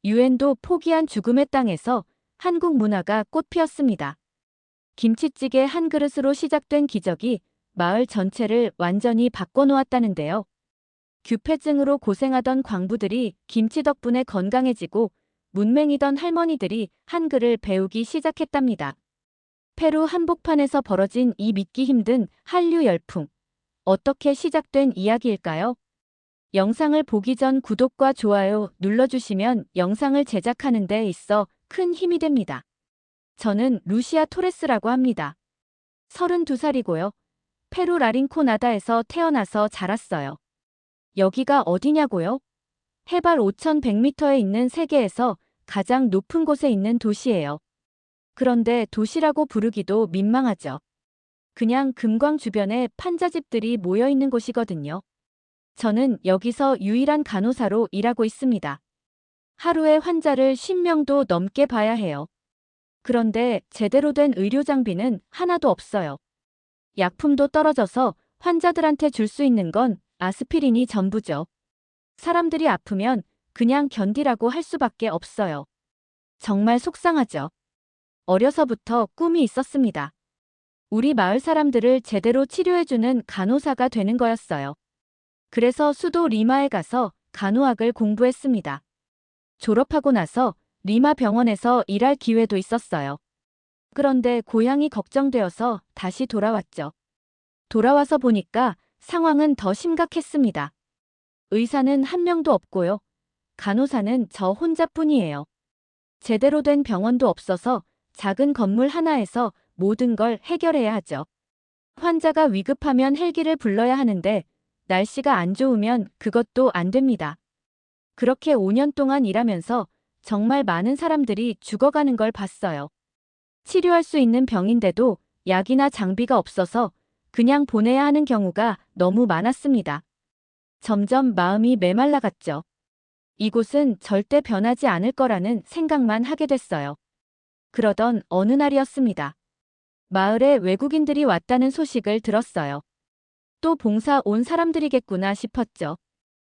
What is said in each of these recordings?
유엔도 포기한 죽음의 땅에서 한국 문화가 꽃피었습니다. 김치찌개 한 그릇으로 시작된 기적이 마을 전체를 완전히 바꿔놓았다는데요. 규폐증으로 고생하던 광부들이 김치 덕분에 건강해지고 문맹이던 할머니들이 한글을 배우기 시작했답니다. 페루 한복판에서 벌어진 이 믿기 힘든 한류 열풍. 어떻게 시작된 이야기일까요? 영상을 보기 전 구독과 좋아요 눌러주시면 영상을 제작하는 데 있어 큰 힘이 됩니다. 저는 루시아 토레스라고 합니다. 32살이고요. 페루 라린코나다에서 태어나서 자랐어요. 여기가 어디냐고요? 해발 5,100m에 있는 세계에서 가장 높은 곳에 있는 도시예요. 그런데 도시라고 부르기도 민망하죠. 그냥 금광 주변에 판자집들이 모여 있는 곳이거든요. 저는 여기서 유일한 간호사로 일하고 있습니다. 하루에 환자를 10명도 넘게 봐야 해요. 그런데 제대로 된 의료 장비는 하나도 없어요. 약품도 떨어져서 환자들한테 줄 수 있는 건 아스피린이 전부죠. 사람들이 아프면 그냥 견디라고 할 수밖에 없어요. 정말 속상하죠. 어려서부터 꿈이 있었습니다. 우리 마을 사람들을 제대로 치료해주는 간호사가 되는 거였어요. 그래서 수도 리마에 가서 간호학을 공부했습니다. 졸업하고 나서 리마 병원에서 일할 기회도 있었어요. 그런데 고향이 걱정되어서 다시 돌아왔죠. 돌아와서 보니까 상황은 더 심각했습니다. 의사는 한 명도 없고요. 간호사는 저 혼자뿐이에요. 제대로 된 병원도 없어서 작은 건물 하나에서 모든 걸 해결해야 하죠. 환자가 위급하면 헬기를 불러야 하는데 날씨가 안 좋으면 그것도 안 됩니다. 그렇게 5년 동안 일하면서 정말 많은 사람들이 죽어가는 걸 봤어요. 치료할 수 있는 병인데도 약이나 장비가 없어서 그냥 보내야 하는 경우가 너무 많았습니다. 점점 마음이 메말라갔죠. 이곳은 절대 변하지 않을 거라는 생각만 하게 됐어요. 그러던 어느 날이었습니다. 마을에 외국인들이 왔다는 소식을 들었어요. 또 봉사 온 사람들이겠구나 싶었죠.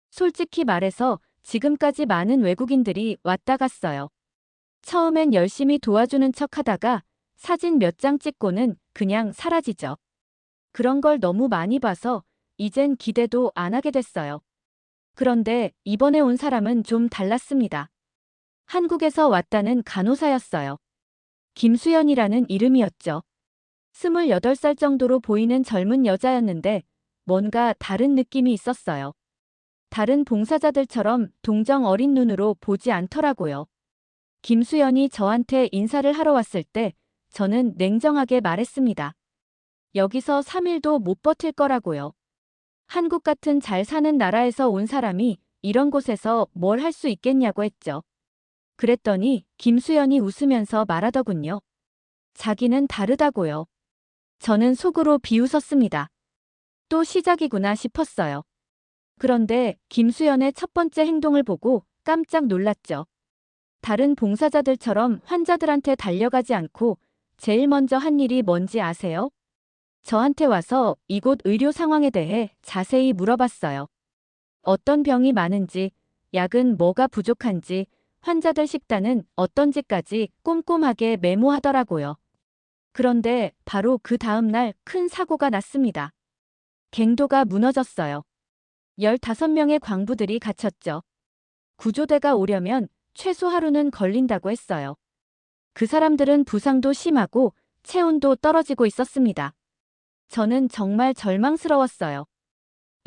솔직히 말해서 지금까지 많은 외국인들이 왔다 갔어요. 처음엔 열심히 도와주는 척 하다가 사진 몇 장 찍고는 그냥 사라지죠. 그런 걸 너무 많이 봐서 이젠 기대도 안 하게 됐어요. 그런데 이번에 온 사람은 좀 달랐습니다. 한국에서 왔다는 간호사였어요. 김수연이라는 이름이었죠. 28살 정도로 보이는 젊은 여자였는데 뭔가 다른 느낌이 있었어요. 다른 봉사자들처럼 동정 어린 눈으로 보지 않더라고요. 김수연이 저한테 인사를 하러 왔을 때 저는 냉정하게 말했습니다. 여기서 3일도 못 버틸 거라고요. 한국 같은 잘 사는 나라에서 온 사람이 이런 곳에서 뭘 할 수 있겠냐고 했죠. 그랬더니 김수연이 웃으면서 말하더군요. 자기는 다르다고요. 저는 속으로 비웃었습니다. 또 시작이구나 싶었어요. 그런데 김수연의 첫 번째 행동을 보고 깜짝 놀랐죠. 다른 봉사자들처럼 환자들한테 달려가지 않고 제일 먼저 한 일이 뭔지 아세요? 저한테 와서 이곳 의료 상황에 대해 자세히 물어봤어요. 어떤 병이 많은지, 약은 뭐가 부족한지, 환자들 식단은 어떤지까지 꼼꼼하게 메모하더라고요. 그런데 바로 그 다음 날 큰 사고가 났습니다. 갱도가 무너졌어요. 15명의 광부들이 갇혔죠. 구조대가 오려면 최소 하루는 걸린다고 했어요. 그 사람들은 부상도 심하고 체온도 떨어지고 있었습니다. 저는 정말 절망스러웠어요.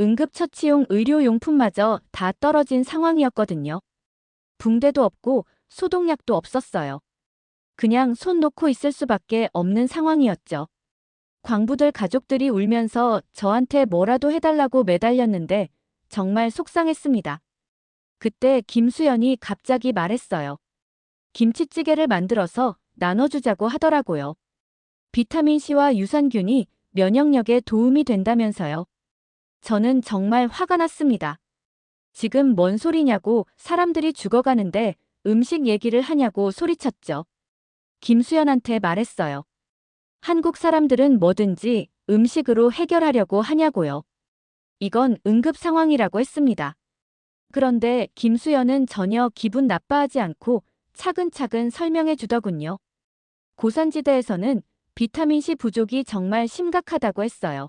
응급처치용 의료용품마저 다 떨어진 상황이었거든요. 붕대도 없고 소독약도 없었어요. 그냥 손 놓고 있을 수밖에 없는 상황이었죠. 광부들 가족들이 울면서 저한테 뭐라도 해달라고 매달렸는데 정말 속상했습니다. 그때 김수연이 갑자기 말했어요. 김치찌개를 만들어서 나눠주자고 하더라고요. 비타민C와 유산균이 면역력에 도움이 된다면서요. 저는 정말 화가 났습니다. 지금 뭔 소리냐고 사람들이 죽어가는데 음식 얘기를 하냐고 소리쳤죠. 김수연한테 말했어요. 한국 사람들은 뭐든지 음식으로 해결하려고 하냐고요. 이건 응급 상황이라고 했습니다. 그런데 김수연은 전혀 기분 나빠하지 않고 차근차근 설명해 주더군요. 고산지대에서는 비타민C 부족이 정말 심각하다고 했어요.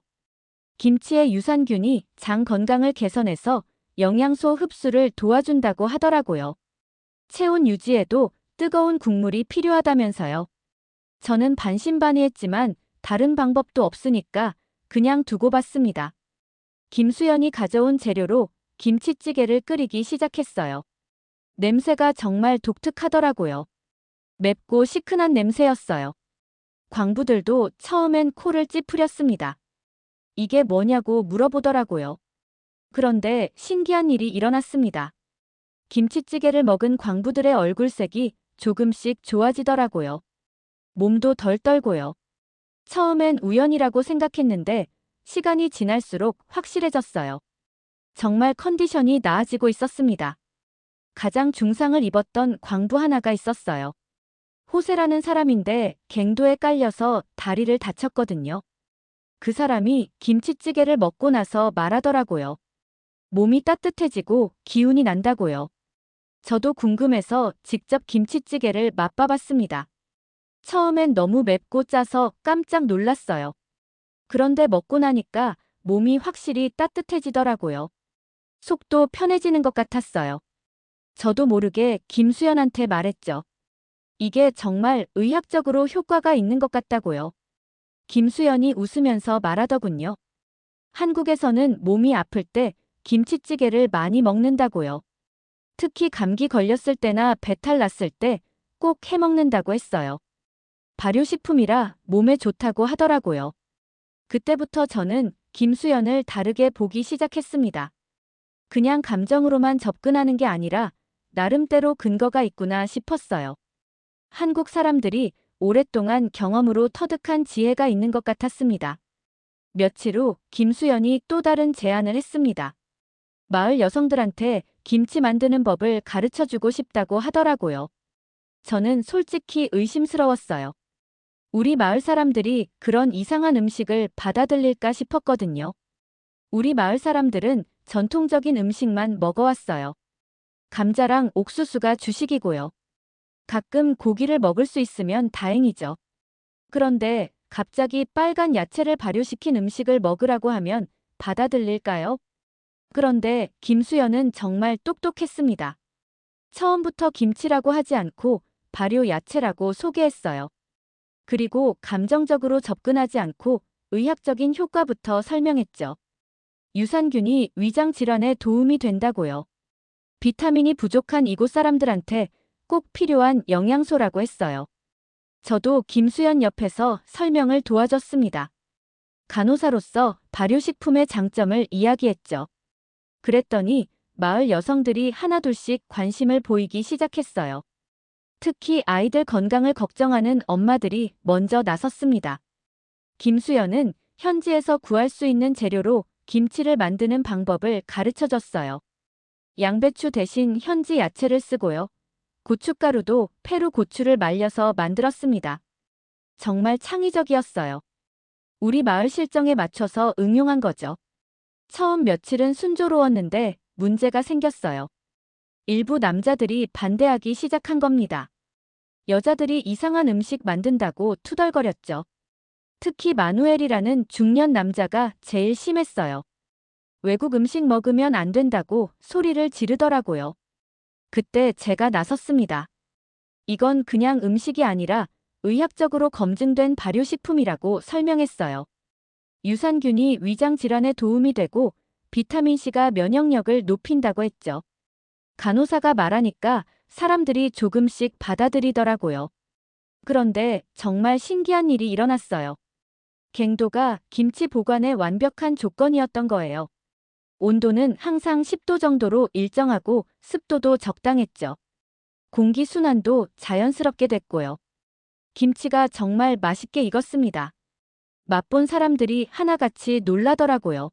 김치의 유산균이 장 건강을 개선해서 영양소 흡수를 도와준다고 하더라고요. 체온 유지에도 뜨거운 국물이 필요하다면서요. 저는 반신반의했지만 다른 방법도 없으니까 그냥 두고 봤습니다. 김수연이 가져온 재료로 김치찌개를 끓이기 시작했어요. 냄새가 정말 독특하더라고요. 맵고 시큰한 냄새였어요. 광부들도 처음엔 코를 찌푸렸습니다. 이게 뭐냐고 물어보더라고요. 그런데 신기한 일이 일어났습니다. 김치찌개를 먹은 광부들의 얼굴색이 조금씩 좋아지더라고요. 몸도 덜 떨고요. 처음엔 우연이라고 생각했는데 시간이 지날수록 확실해졌어요. 정말 컨디션이 나아지고 있었습니다. 가장 중상을 입었던 광부 하나가 있었어요. 호세라는 사람인데 갱도에 깔려서 다리를 다쳤거든요. 그 사람이 김치찌개를 먹고 나서 말하더라고요. 몸이 따뜻해지고 기운이 난다고요. 저도 궁금해서 직접 김치찌개를 맛봐봤습니다. 처음엔 너무 맵고 짜서 깜짝 놀랐어요. 그런데 먹고 나니까 몸이 확실히 따뜻해지더라고요. 속도 편해지는 것 같았어요. 저도 모르게 김수연한테 말했죠. 이게 정말 의학적으로 효과가 있는 것 같다고요. 김수연이 웃으면서 말하더군요. 한국에서는 몸이 아플 때 김치찌개를 많이 먹는다고요. 특히 감기 걸렸을 때나 배탈 났을 때 꼭 해먹는다고 했어요. 발효식품이라 몸에 좋다고 하더라고요. 그때부터 저는 김수연을 다르게 보기 시작했습니다. 그냥 감정으로만 접근하는 게 아니라 나름대로 근거가 있구나 싶었어요. 한국 사람들이 오랫동안 경험으로 터득한 지혜가 있는 것 같았습니다. 며칠 후 김수연이 또 다른 제안을 했습니다. 마을 여성들한테 김치 만드는 법을 가르쳐주고 싶다고 하더라고요. 저는 솔직히 의심스러웠어요. 우리 마을 사람들이 그런 이상한 음식을 받아들일까 싶었거든요. 우리 마을 사람들은 전통적인 음식만 먹어왔어요. 감자랑 옥수수가 주식이고요. 가끔 고기를 먹을 수 있으면 다행이죠. 그런데 갑자기 빨간 야채를 발효시킨 음식을 먹으라고 하면 받아들일까요? 그런데 김수연은 정말 똑똑했습니다. 처음부터 김치라고 하지 않고 발효 야채라고 소개했어요. 그리고 감정적으로 접근하지 않고 의학적인 효과부터 설명했죠. 유산균이 위장 질환에 도움이 된다고요. 비타민이 부족한 이곳 사람들한테 꼭 필요한 영양소라고 했어요. 저도 김수연 옆에서 설명을 도와줬습니다. 간호사로서 발효식품의 장점을 이야기했죠. 그랬더니 마을 여성들이 하나둘씩 관심을 보이기 시작했어요. 특히 아이들 건강을 걱정하는 엄마들이 먼저 나섰습니다. 김수연은 현지에서 구할 수 있는 재료로 김치를 만드는 방법을 가르쳐줬어요. 양배추 대신 현지 야채를 쓰고요. 고춧가루도 페루 고추를 말려서 만들었습니다. 정말 창의적이었어요. 우리 마을 실정에 맞춰서 응용한 거죠. 처음 며칠은 순조로웠는데 문제가 생겼어요. 일부 남자들이 반대하기 시작한 겁니다. 여자들이 이상한 음식 만든다고 투덜거렸죠. 특히 마누엘이라는 중년 남자가 제일 심했어요. 외국 음식 먹으면 안 된다고 소리를 지르더라고요. 그때 제가 나섰습니다. 이건 그냥 음식이 아니라 의학적으로 검증된 발효식품이라고 설명했어요. 유산균이 위장 질환에 도움이 되고 비타민C가 면역력을 높인다고 했죠. 간호사가 말하니까 사람들이 조금씩 받아들이더라고요. 그런데 정말 신기한 일이 일어났어요. 갱도가 김치 보관의 완벽한 조건이었던 거예요. 온도는 항상 10도 정도로 일정하고 습도도 적당했죠. 공기 순환도 자연스럽게 됐고요. 김치가 정말 맛있게 익었습니다. 맛본 사람들이 하나같이 놀라더라고요.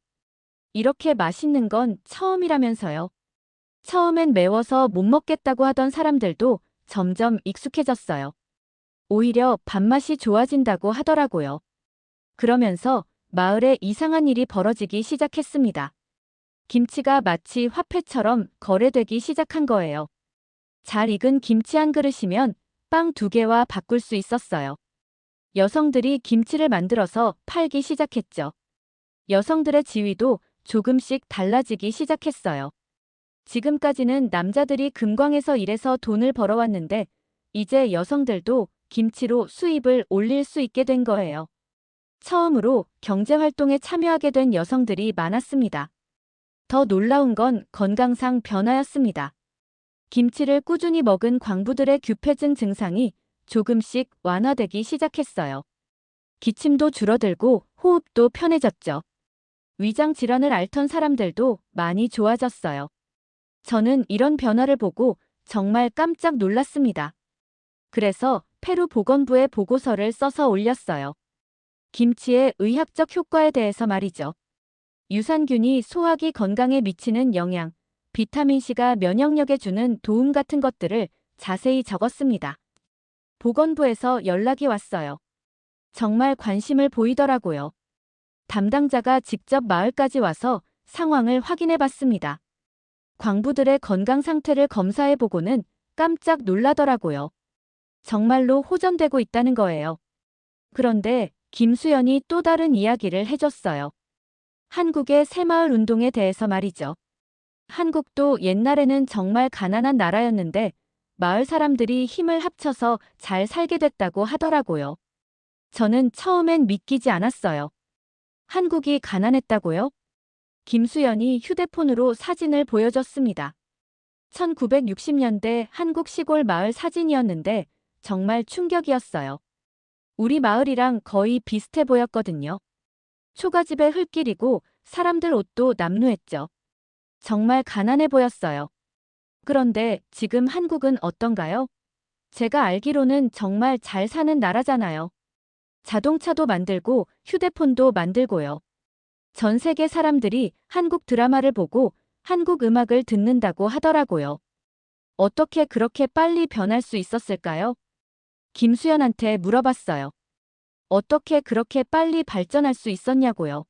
이렇게 맛있는 건 처음이라면서요. 처음엔 매워서 못 먹겠다고 하던 사람들도 점점 익숙해졌어요. 오히려 밥맛이 좋아진다고 하더라고요. 그러면서 마을에 이상한 일이 벌어지기 시작했습니다. 김치가 마치 화폐처럼 거래되기 시작한 거예요. 잘 익은 김치 한 그릇이면 빵 2개와 바꿀 수 있었어요. 여성들이 김치를 만들어서 팔기 시작했죠. 여성들의 지위도 조금씩 달라지기 시작했어요. 지금까지는 남자들이 금광에서 일해서 돈을 벌어왔는데 이제 여성들도 김치로 수입을 올릴 수 있게 된 거예요. 처음으로 경제활동에 참여하게 된 여성들이 많았습니다. 더 놀라운 건 건강상 변화였습니다. 김치를 꾸준히 먹은 광부들의 규폐증 증상이 조금씩 완화되기 시작했어요. 기침도 줄어들고 호흡도 편해졌죠. 위장 질환을 앓던 사람들도 많이 좋아졌어요. 저는 이런 변화를 보고 정말 깜짝 놀랐습니다. 그래서 페루 보건부에 보고서를 써서 올렸어요. 김치의 의학적 효과에 대해서 말이죠. 유산균이 소화기 건강에 미치는 영향, 비타민C가 면역력에 주는 도움 같은 것들을 자세히 적었습니다. 보건부에서 연락이 왔어요. 정말 관심을 보이더라고요. 담당자가 직접 마을까지 와서 상황을 확인해 봤습니다. 광부들의 건강 상태를 검사해 보고는 깜짝 놀라더라고요. 정말로 호전되고 있다는 거예요. 그런데 김수연이 또 다른 이야기를 해줬어요. 한국의 새마을 운동에 대해서 말이죠. 한국도 옛날에는 정말 가난한 나라였는데 마을 사람들이 힘을 합쳐서 잘 살게 됐다고 하더라고요. 저는 처음엔 믿기지 않았어요. 한국이 가난했다고요? 김수연이 휴대폰으로 사진을 보여줬습니다. 1960년대 한국 시골 마을 사진이었는데 정말 충격이었어요. 우리 마을이랑 거의 비슷해 보였거든요. 초가집에 흙길이고 사람들 옷도 남루했죠. 정말 가난해 보였어요. 그런데 지금 한국은 어떤가요? 제가 알기로는 정말 잘 사는 나라잖아요. 자동차도 만들고 휴대폰도 만들고요. 전 세계 사람들이 한국 드라마를 보고 한국 음악을 듣는다고 하더라고요. 어떻게 그렇게 빨리 변할 수 있었을까요? 김수연한테 물어봤어요. 어떻게 그렇게 빨리 발전할 수 있었냐고요.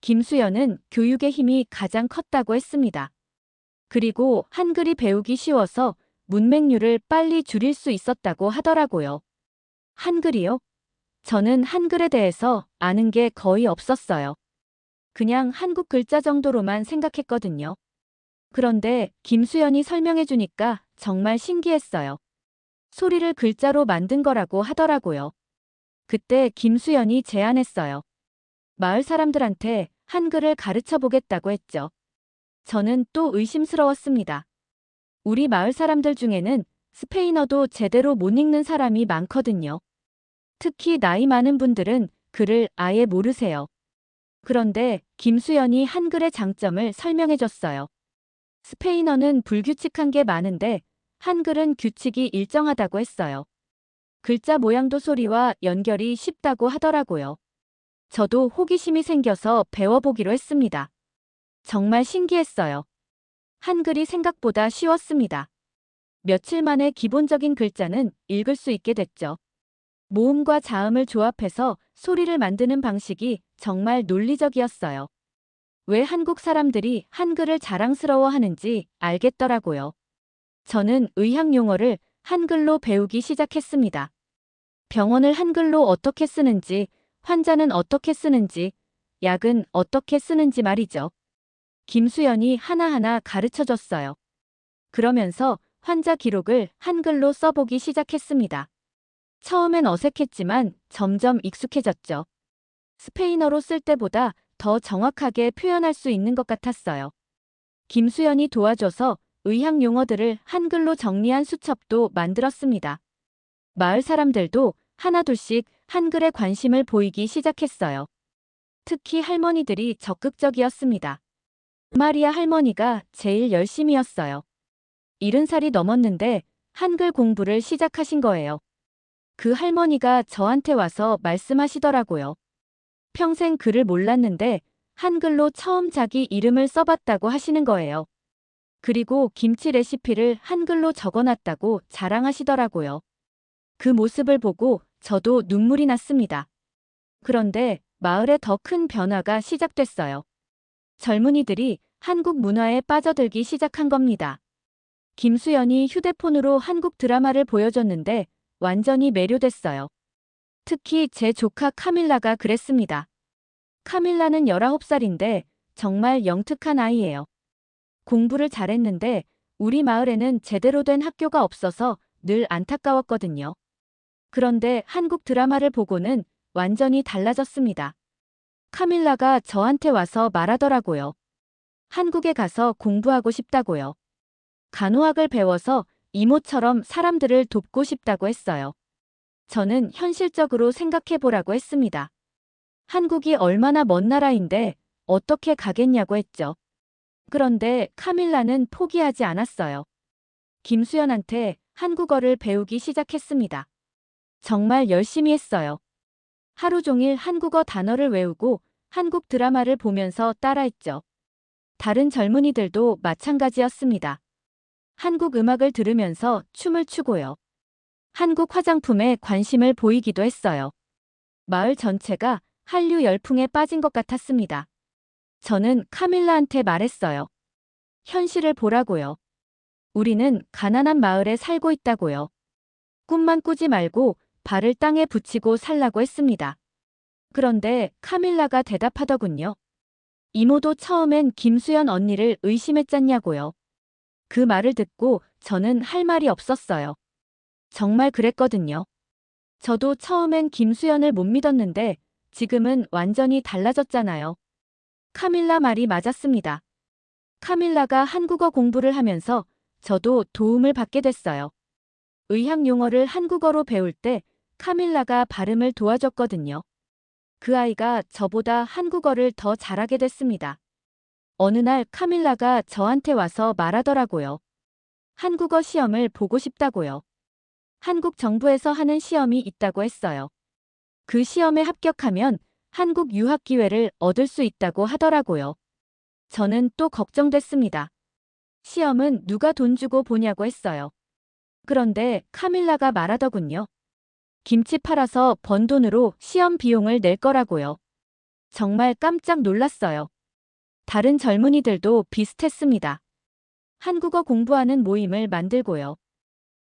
김수연은 교육의 힘이 가장 컸다고 했습니다. 그리고 한글이 배우기 쉬워서 문맹률을 빨리 줄일 수 있었다고 하더라고요. 한글이요? 저는 한글에 대해서 아는 게 거의 없었어요. 그냥 한국 글자 정도로만 생각했거든요. 그런데 김수연이 설명해 주니까 정말 신기했어요. 소리를 글자로 만든 거라고 하더라고요. 그때 김수연이 제안했어요. 마을 사람들한테 한글을 가르쳐 보겠다고 했죠. 저는 또 의심스러웠습니다. 우리 마을 사람들 중에는 스페인어도 제대로 못 읽는 사람이 많거든요. 특히 나이 많은 분들은 글을 아예 모르세요. 그런데 김수연이 한글의 장점을 설명해 줬어요. 스페인어는 불규칙한 게 많은데 한글은 규칙이 일정하다고 했어요. 글자 모양도 소리와 연결이 쉽다고 하더라고요. 저도 호기심이 생겨서 배워보기로 했습니다. 정말 신기했어요. 한글이 생각보다 쉬웠습니다. 며칠 만에 기본적인 글자는 읽을 수 있게 됐죠. 모음과 자음을 조합해서 소리를 만드는 방식이 정말 논리적이었어요. 왜 한국 사람들이 한글을 자랑스러워하는지 알겠더라고요. 저는 의학 용어를 한글로 배우기 시작했습니다. 병원을 한글로 어떻게 쓰는지, 환자는 어떻게 쓰는지, 약은 어떻게 쓰는지 말이죠. 김수연이 하나하나 가르쳐줬어요. 그러면서 환자 기록을 한글로 써보기 시작했습니다. 처음엔 어색했지만 점점 익숙해졌죠. 스페인어로 쓸 때보다 더 정확하게 표현할 수 있는 것 같았어요. 김수연이 도와줘서 의학 용어들을 한글로 정리한 수첩도 만들었습니다. 마을 사람들도 하나둘씩 한글에 관심을 보이기 시작했어요. 특히 할머니들이 적극적이었습니다. 마리아 할머니가 제일 열심이었어요. 70살이 넘었는데 한글 공부를 시작하신 거예요. 그 할머니가 저한테 와서 말씀하시더라고요. 평생 글을 몰랐는데 한글로 처음 자기 이름을 써봤다고 하시는 거예요. 그리고 김치 레시피를 한글로 적어놨다고 자랑하시더라고요. 그 모습을 보고 저도 눈물이 났습니다. 그런데 마을에 더 큰 변화가 시작됐어요. 젊은이들이 한국 문화에 빠져들기 시작한 겁니다. 김수현이 휴대폰으로 한국 드라마를 보여줬는데 완전히 매료됐어요. 특히 제 조카 카밀라가 그랬습니다. 카밀라는 19살인데 정말 영특한 아이예요. 공부를 잘했는데 우리 마을에는 제대로 된 학교가 없어서 늘 안타까웠거든요. 그런데 한국 드라마를 보고는 완전히 달라졌습니다. 카밀라가 저한테 와서 말하더라고요. 한국에 가서 공부하고 싶다고요. 간호학을 배워서 이모처럼 사람들을 돕고 싶다고 했어요. 저는 현실적으로 생각해 보라고 했습니다. 한국이 얼마나 먼 나라인데 어떻게 가겠냐고 했죠. 그런데 카밀라는 포기하지 않았어요. 김수현한테 한국어를 배우기 시작했습니다. 정말 열심히 했어요. 하루 종일 한국어 단어를 외우고 한국 드라마를 보면서 따라했죠. 다른 젊은이들도 마찬가지였습니다. 한국 음악을 들으면서 춤을 추고요. 한국 화장품에 관심을 보이기도 했어요. 마을 전체가 한류 열풍에 빠진 것 같았습니다. 저는 카밀라한테 말했어요. 현실을 보라고요. 우리는 가난한 마을에 살고 있다고요. 꿈만 꾸지 말고 발을 땅에 붙이고 살라고 했습니다. 그런데 카밀라가 대답하더군요. 이모도 처음엔 김수연 언니를 의심했잖냐고요. 그 말을 듣고 저는 할 말이 없었어요. 정말 그랬거든요. 저도 처음엔 김수연을 못 믿었는데 지금은 완전히 달라졌잖아요. 카밀라 말이 맞았습니다. 카밀라가 한국어 공부를 하면서 저도 도움을 받게 됐어요. 의학 용어를 한국어로 배울 때 카밀라가 발음을 도와줬거든요. 그 아이가 저보다 한국어를 더 잘하게 됐습니다. 어느 날 카밀라가 저한테 와서 말하더라고요. 한국어 시험을 보고 싶다고요. 한국 정부에서 하는 시험이 있다고 했어요. 그 시험에 합격하면 한국 유학 기회를 얻을 수 있다고 하더라고요. 저는 또 걱정됐습니다. 시험은 누가 돈 주고 보냐고 했어요. 그런데 카밀라가 말하더군요. 김치 팔아서 번 돈으로 시험 비용을 낼 거라고요. 정말 깜짝 놀랐어요. 다른 젊은이들도 비슷했습니다. 한국어 공부하는 모임을 만들고요.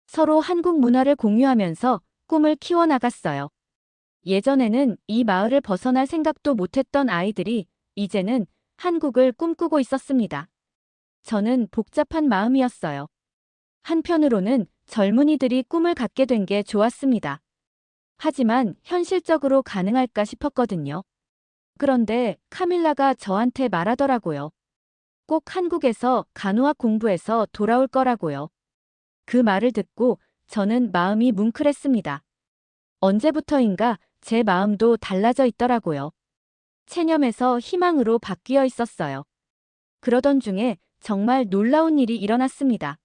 서로 한국 문화를 공유하면서 꿈을 키워나갔어요. 예전에는 이 마을을 벗어날 생각도 못했던 아이들이 이제는 한국을 꿈꾸고 있었습니다. 저는 복잡한 마음이었어요. 한편으로는 젊은이들이 꿈을 갖게 된 게 좋았습니다. 하지만 현실적으로 가능할까 싶었거든요. 그런데 카밀라가 저한테 말하더라고요. 꼭 한국에서 간호학 공부해서 돌아올 거라고요. 그 말을 듣고 저는 마음이 뭉클했습니다. 언제부터인가 제 마음도 달라져 있더라고요. 체념에서 희망으로 바뀌어 있었어요. 그러던 중에 정말 놀라운 일이 일어났습니다.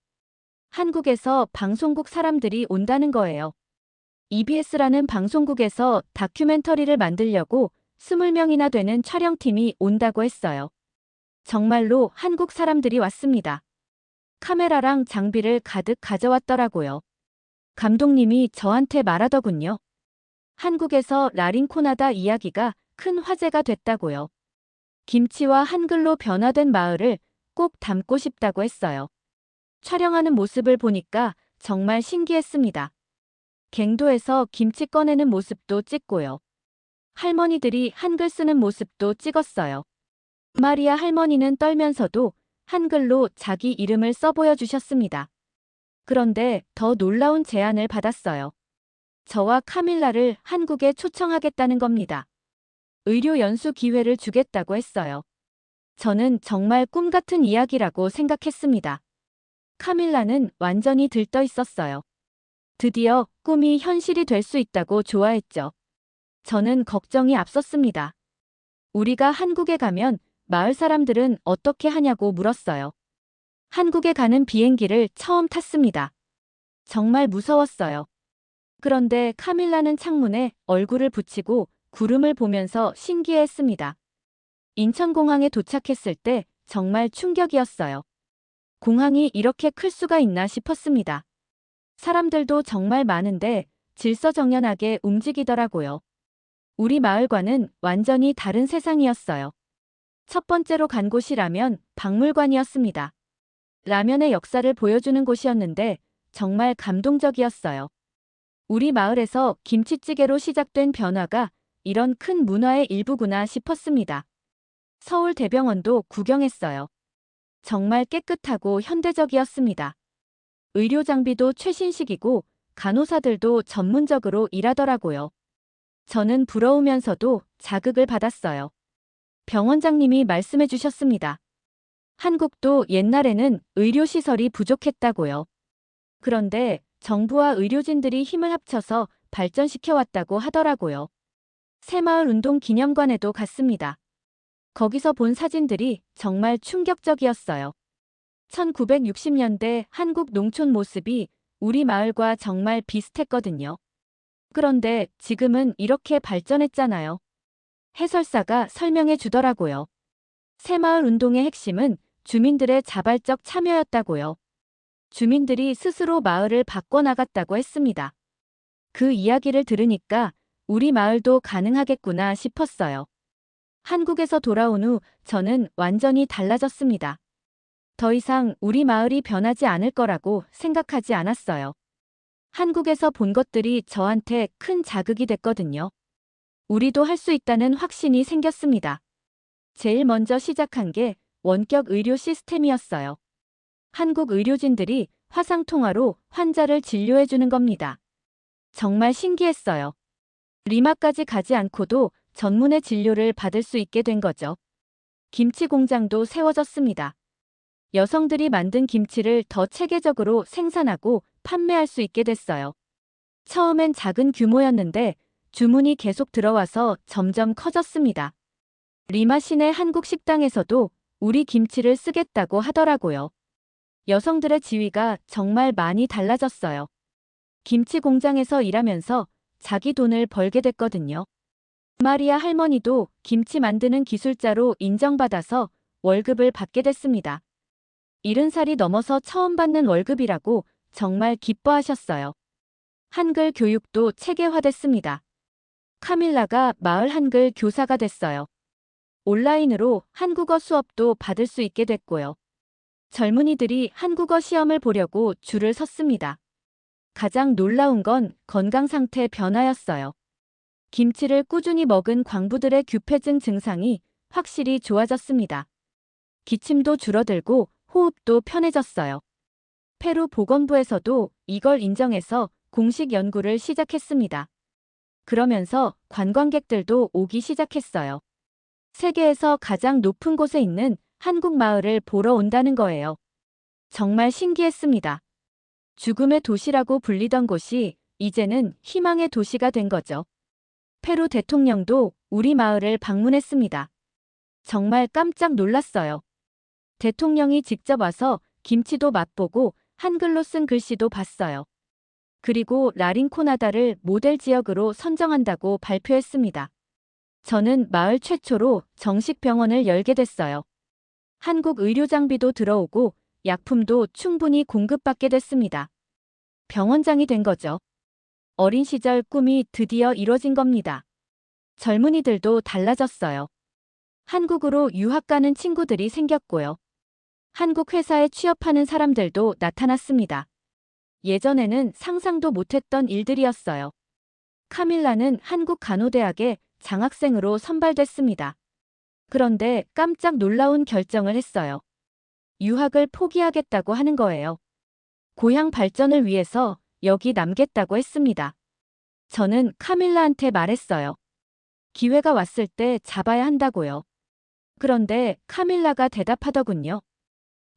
한국에서 방송국 사람들이 온다는 거예요. EBS라는 방송국에서 다큐멘터리를 만들려고 20명이나 되는 촬영팀이 온다고 했어요. 정말로 한국 사람들이 왔습니다. 카메라랑 장비를 가득 가져왔더라고요. 감독님이 저한테 말하더군요. 한국에서 라린코나다 이야기가 큰 화제가 됐다고요. 김치와 한글로 변화된 마을을 꼭 담고 싶다고 했어요. 촬영하는 모습을 보니까 정말 신기했습니다. 갱도에서 김치 꺼내는 모습도 찍고요. 할머니들이 한글 쓰는 모습도 찍었어요. 마리아 할머니는 떨면서도 한글로 자기 이름을 써 보여주셨습니다. 그런데 더 놀라운 제안을 받았어요. 저와 카밀라를 한국에 초청하겠다는 겁니다. 의료 연수 기회를 주겠다고 했어요. 저는 정말 꿈 같은 이야기라고 생각했습니다. 카밀라는 완전히 들떠 있었어요. 드디어 꿈이 현실이 될 수 있다고 좋아했죠. 저는 걱정이 앞섰습니다. 우리가 한국에 가면 마을 사람들은 어떻게 하냐고 물었어요. 한국에 가는 비행기를 처음 탔습니다. 정말 무서웠어요. 그런데 카밀라는 창문에 얼굴을 붙이고 구름을 보면서 신기해했습니다. 인천공항에 도착했을 때 정말 충격이었어요. 공항이 이렇게 클 수가 있나 싶었습니다. 사람들도 정말 많은데 질서정연하게 움직이더라고요. 우리 마을과는 완전히 다른 세상이었어요. 첫 번째로 간 곳이 라면 박물관이었습니다. 라면의 역사를 보여주는 곳이었는데 정말 감동적이었어요. 우리 마을에서 김치찌개로 시작된 변화가 이런 큰 문화의 일부구나 싶었습니다. 서울 대병원도 구경했어요. 정말 깨끗하고 현대적이었습니다. 의료 장비도 최신식이고 간호사들도 전문적으로 일하더라고요. 저는 부러우면서도 자극을 받았어요. 병원장님이 말씀해 주셨습니다. 한국도 옛날에는 의료시설이 부족했다고요. 그런데 정부와 의료진들이 힘을 합쳐서 발전시켜 왔다고 하더라고요. 새마을 운동 기념관에도 갔습니다. 거기서 본 사진들이 정말 충격적이었어요. 1960년대 한국 농촌 모습이 우리 마을과 정말 비슷했거든요. 그런데 지금은 이렇게 발전했잖아요. 해설사가 설명해 주더라고요. 새마을 운동의 핵심은 주민들의 자발적 참여였다고요. 주민들이 스스로 마을을 바꿔나갔다고 했습니다. 그 이야기를 들으니까 우리 마을도 가능하겠구나 싶었어요. 한국에서 돌아온 후 저는 완전히 달라졌습니다. 더 이상 우리 마을이 변하지 않을 거라고 생각하지 않았어요. 한국에서 본 것들이 저한테 큰 자극이 됐거든요. 우리도 할 수 있다는 확신이 생겼습니다. 제일 먼저 시작한 게 원격 의료 시스템이었어요. 한국 의료진들이 화상통화로 환자를 진료해 주는 겁니다. 정말 신기했어요. 리마까지 가지 않고도 전문의 진료를 받을 수 있게 된 거죠. 김치 공장도 세워졌습니다. 여성들이 만든 김치를 더 체계적으로 생산하고 판매할 수 있게 됐어요. 처음엔 작은 규모였는데 주문이 계속 들어와서 점점 커졌습니다. 리마 시내 한국 식당에서도 우리 김치를 쓰겠다고 하더라고요. 여성들의 지위가 정말 많이 달라졌어요. 김치 공장에서 일하면서 자기 돈을 벌게 됐거든요. 마리아 할머니도 김치 만드는 기술자로 인정받아서 월급을 받게 됐습니다. 70살이 넘어서 처음 받는 월급이라고 정말 기뻐하셨어요. 한글 교육도 체계화됐습니다. 카밀라가 마을 한글 교사가 됐어요. 온라인으로 한국어 수업도 받을 수 있게 됐고요. 젊은이들이 한국어 시험을 보려고 줄을 섰습니다. 가장 놀라운 건 건강 상태 변화였어요. 김치를 꾸준히 먹은 광부들의 규폐증 증상이 확실히 좋아졌습니다. 기침도 줄어들고 호흡도 편해졌어요. 페루 보건부에서도 이걸 인정해서 공식 연구를 시작했습니다. 그러면서 관광객들도 오기 시작했어요. 세계에서 가장 높은 곳에 있는 한국 마을을 보러 온다는 거예요. 정말 신기했습니다. 죽음의 도시라고 불리던 곳이 이제는 희망의 도시가 된 거죠. 페루 대통령도 우리 마을을 방문했습니다. 정말 깜짝 놀랐어요. 대통령이 직접 와서 김치도 맛보고 한글로 쓴 글씨도 봤어요. 그리고 라린코나다를 모델 지역으로 선정한다고 발표했습니다. 저는 마을 최초로 정식 병원을 열게 됐어요. 한국 의료 장비도 들어오고 약품도 충분히 공급받게 됐습니다. 병원장이 된 거죠. 어린 시절 꿈이 드디어 이뤄진 겁니다. 젊은이들도 달라졌어요. 한국으로 유학 가는 친구들이 생겼고요. 한국 회사에 취업하는 사람들도 나타났습니다. 예전에는 상상도 못했던 일들이었어요. 카밀라는 한국간호대학에 장학생으로 선발됐습니다. 그런데 깜짝 놀라운 결정을 했어요. 유학을 포기하겠다고 하는 거예요. 고향 발전을 위해서 여기 남겠다고 했습니다. 저는 카밀라한테 말했어요. 기회가 왔을 때 잡아야 한다고요. 그런데 카밀라가 대답하더군요.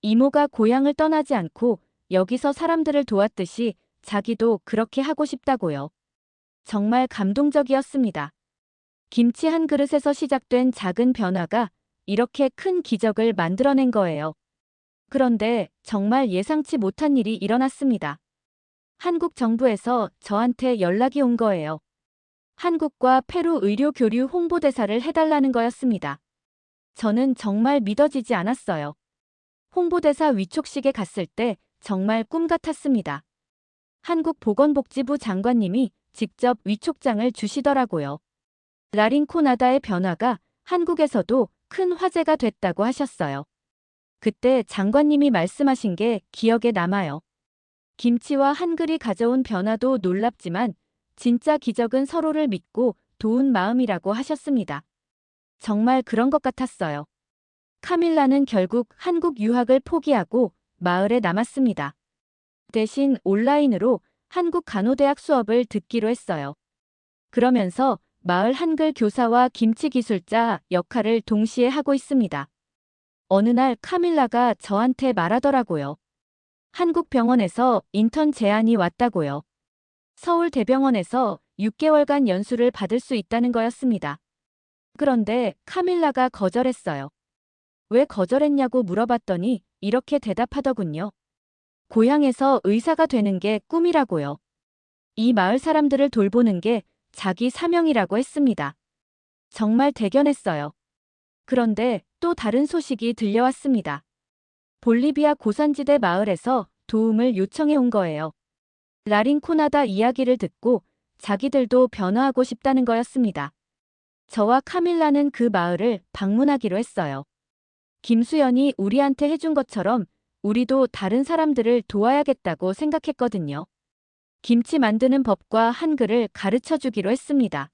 이모가 고향을 떠나지 않고 여기서 사람들을 도왔듯이 자기도 그렇게 하고 싶다고요. 정말 감동적이었습니다. 김치 한 그릇에서 시작된 작은 변화가 이렇게 큰 기적을 만들어낸 거예요. 그런데 정말 예상치 못한 일이 일어났습니다. 한국 정부에서 저한테 연락이 온 거예요. 한국과 페루 의료 교류 홍보대사를 해달라는 거였습니다. 저는 정말 믿어지지 않았어요. 홍보대사 위촉식에 갔을 때 정말 꿈 같았습니다. 한국보건복지부 장관님이 직접 위촉장을 주시더라고요. 라린코나다의 변화가 한국에서도 큰 화제가 됐다고 하셨어요. 그때 장관님이 말씀하신 게 기억에 남아요. 김치와 한글이 가져온 변화도 놀랍지만 진짜 기적은 서로를 믿고 도운 마음이라고 하셨습니다. 정말 그런 것 같았어요. 카밀라는 결국 한국 유학을 포기하고 마을에 남았습니다. 대신 온라인으로 한국 간호대학 수업을 듣기로 했어요. 그러면서 마을 한글 교사와 김치 기술자 역할을 동시에 하고 있습니다. 어느 날 카밀라가 저한테 말하더라고요. 한국 병원에서 인턴 제안이 왔다고요. 서울대병원에서 6개월간 연수를 받을 수 있다는 거였습니다. 그런데 카밀라가 거절했어요. 왜 거절했냐고 물어봤더니 이렇게 대답하더군요. 고향에서 의사가 되는 게 꿈이라고요. 이 마을 사람들을 돌보는 게 자기 사명이라고 했습니다. 정말 대견했어요. 그런데 또 다른 소식이 들려왔습니다. 볼리비아 고산지대 마을에서 도움을 요청해 온 거예요. 라린코나다 이야기를 듣고 자기들도 변화하고 싶다는 거였습니다. 저와 카밀라는 그 마을을 방문하기로 했어요. 김수연이 우리한테 해준 것처럼 우리도 다른 사람들을 도와야겠다고 생각했거든요. 김치 만드는 법과 한글을 가르쳐 주기로 했습니다.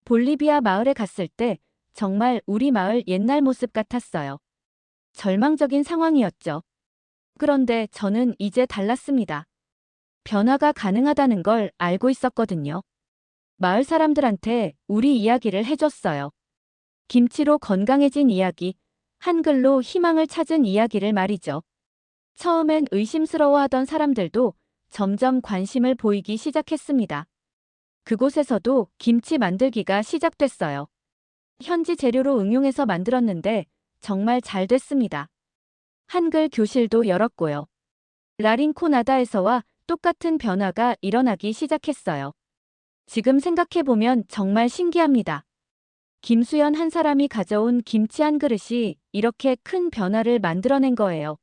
볼리비아 마을에 갔을 때 정말 우리 마을 옛날 모습 같았어요. 절망적인 상황이었죠. 그런데 저는 이제 달랐습니다. 변화가 가능하다는 걸 알고 있었거든요. 마을 사람들한테 우리 이야기를 해줬어요. 김치로 건강해진 이야기, 한글로 희망을 찾은 이야기를 말이죠. 처음엔 의심스러워하던 사람들도 점점 관심을 보이기 시작했습니다. 그곳에서도 김치 만들기가 시작됐어요. 현지 재료로 응용해서 만들었는데 정말 잘 됐습니다. 한글 교실도 열었고요. 라린코나다에서와 똑같은 변화가 일어나기 시작했어요. 지금 생각해보면 정말 신기합니다. 김수연 한 사람이 가져온 김치 한 그릇이 이렇게 큰 변화를 만들어낸 거예요.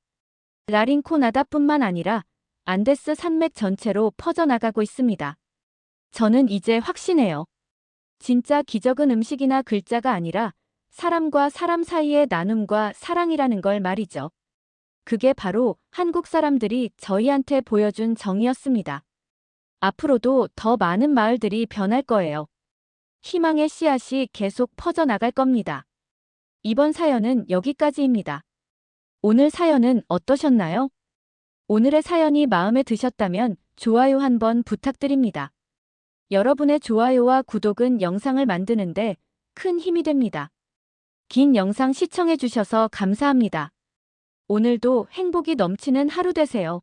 라린코나다뿐만 아니라 안데스 산맥 전체로 퍼져나가고 있습니다. 저는 이제 확신해요. 진짜 기적은 음식이나 글자가 아니라 사람과 사람 사이의 나눔과 사랑이라는 걸 말이죠. 그게 바로 한국 사람들이 저희한테 보여준 정이었습니다. 앞으로도 더 많은 마을들이 변할 거예요. 희망의 씨앗이 계속 퍼져나갈 겁니다. 이번 사연은 여기까지입니다. 오늘 사연은 어떠셨나요? 오늘의 사연이 마음에 드셨다면 좋아요 한번 부탁드립니다. 여러분의 좋아요와 구독은 영상을 만드는데 큰 힘이 됩니다. 긴 영상 시청해 주셔서 감사합니다. 오늘도 행복이 넘치는 하루 되세요.